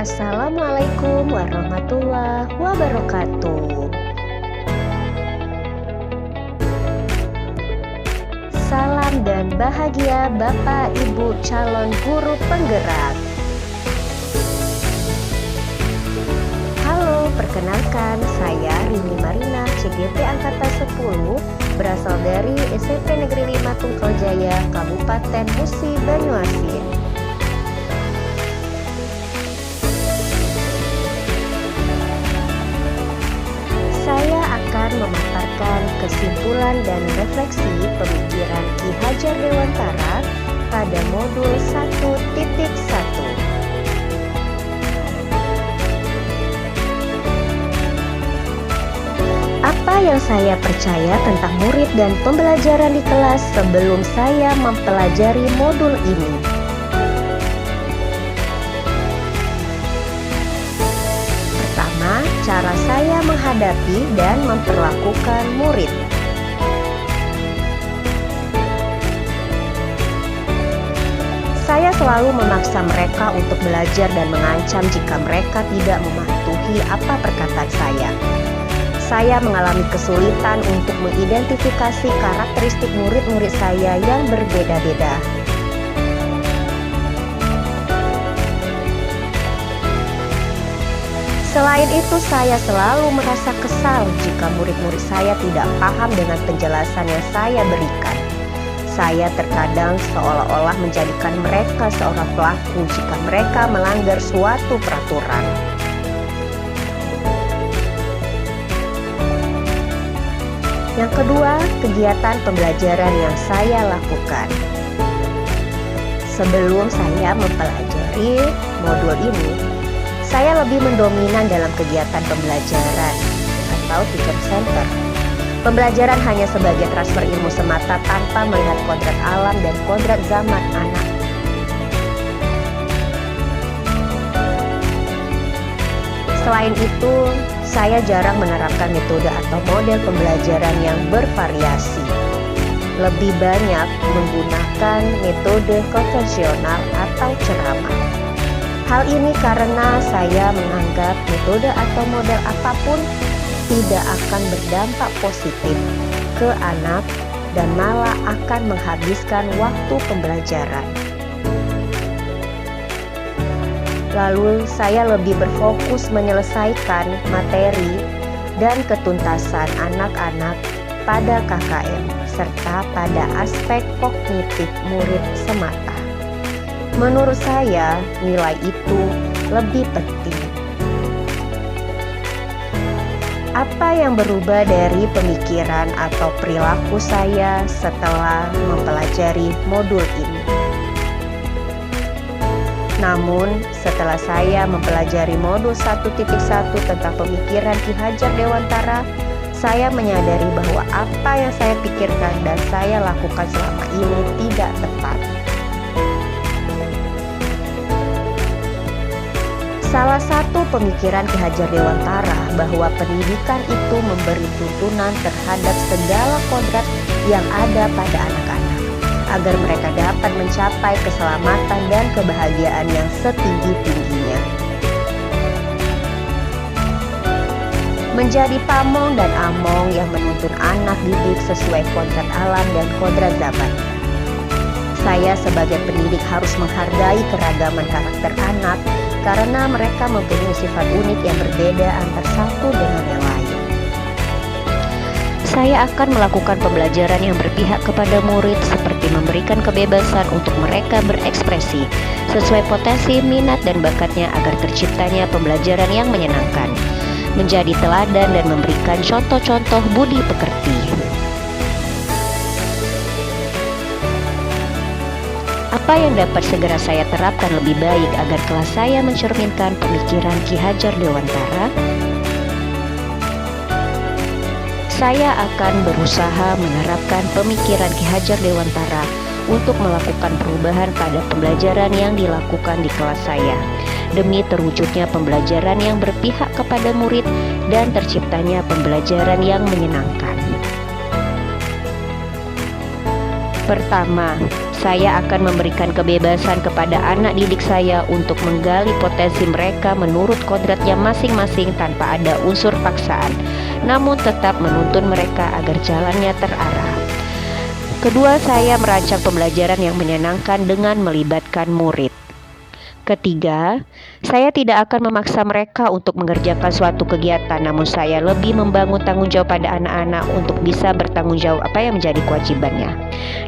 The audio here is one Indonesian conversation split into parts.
Assalamualaikum warahmatullahi wabarakatuh. Salam dan bahagia Bapak Ibu calon guru penggerak. Halo, perkenalkan saya Rini Marina, CGP Angkatan 10, berasal dari SMP Negeri 5 Tunggal Jaya, Kabupaten Musi, Banyuasin. Saya akan memaparkan kesimpulan dan refleksi pemikiran Ki Hajar Dewantara pada modul 1.1. Apa yang saya percaya tentang murid dan pembelajaran di kelas sebelum saya mempelajari modul ini? Pertama, cara saya menghadapi dan memperlakukan murid. Saya selalu memaksa mereka untuk belajar dan mengancam jika mereka tidak mematuhi apa perkataan saya. Saya mengalami kesulitan untuk mengidentifikasi karakteristik murid-murid saya yang berbeda-beda. Selain itu, saya selalu merasa kesal jika murid-murid saya tidak paham dengan penjelasan yang saya berikan. Saya terkadang seolah-olah menjadikan mereka seorang pelaku jika mereka melanggar suatu peraturan. Yang kedua, kegiatan pembelajaran yang saya lakukan. Sebelum saya mempelajari modul ini, saya lebih mendominan dalam kegiatan pembelajaran atau teacher center. Pembelajaran hanya sebagai transfer ilmu semata tanpa melihat kodrat alam dan kodrat zaman anak. Selain itu, saya jarang menerapkan metode atau model pembelajaran yang bervariasi. Lebih banyak menggunakan metode konvensional atau ceramah. Hal ini karena saya menganggap metode atau model apapun tidak akan berdampak positif ke anak dan malah akan menghabiskan waktu pembelajaran. Lalu saya lebih berfokus menyelesaikan materi dan ketuntasan anak-anak pada KKM serta pada aspek kognitif murid semata. Menurut saya, nilai itu lebih penting. Apa yang berubah dari pemikiran atau perilaku saya setelah mempelajari modul ini? Namun, setelah saya mempelajari modul 1.1 tentang pemikiran Ki Hajar Dewantara, saya menyadari bahwa apa yang saya pikirkan dan saya lakukan selama ini tidak tepat. Salah satu pemikiran Ki Hajar Dewantara bahwa pendidikan itu memberi tuntunan terhadap segala kodrat yang ada pada anak-anak, agar mereka dapat mencapai keselamatan dan kebahagiaan yang setinggi-tingginya. Menjadi pamong dan among yang menuntun anak didik sesuai kodrat alam dan kodrat zaman. Saya sebagai pendidik harus menghargai keragaman karakter anak karena mereka mempunyai sifat unik yang berbeda antar satu dengan yang lain. Saya akan melakukan pembelajaran yang berpihak kepada murid seperti memberikan kebebasan untuk mereka berekspresi sesuai potensi, minat, dan bakatnya agar terciptanya pembelajaran yang menyenangkan, menjadi teladan dan memberikan contoh-contoh budi pekerti. Apa yang dapat segera saya terapkan lebih baik agar kelas saya mencerminkan pemikiran Ki Hajar Dewantara? Saya akan berusaha menerapkan pemikiran Ki Hajar Dewantara untuk melakukan perubahan pada pembelajaran yang dilakukan di kelas saya, demi terwujudnya pembelajaran yang berpihak kepada murid dan terciptanya pembelajaran yang menyenangkan. Pertama, Saya akan memberikan kebebasan kepada anak didik saya untuk menggali potensi mereka menurut kodratnya masing-masing tanpa ada unsur paksaan, namun tetap menuntun mereka agar jalannya terarah. Kedua, saya merancang pembelajaran yang menyenangkan dengan melibatkan murid. Ketiga, saya tidak akan memaksa mereka untuk mengerjakan suatu kegiatan, namun saya lebih membangun tanggung jawab pada anak-anak untuk bisa bertanggung jawab apa yang menjadi kewajibannya.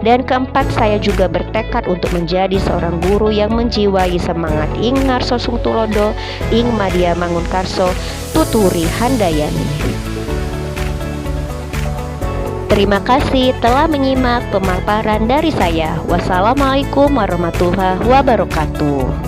Dan keempat, saya juga bertekad untuk menjadi seorang guru yang menjiwai semangat ing ngarso sung tulodo, ing madya mangunkarso, tuturi handayani. Terima kasih telah menyimak pemaparan dari saya. Wassalamualaikum warahmatullahi wabarakatuh.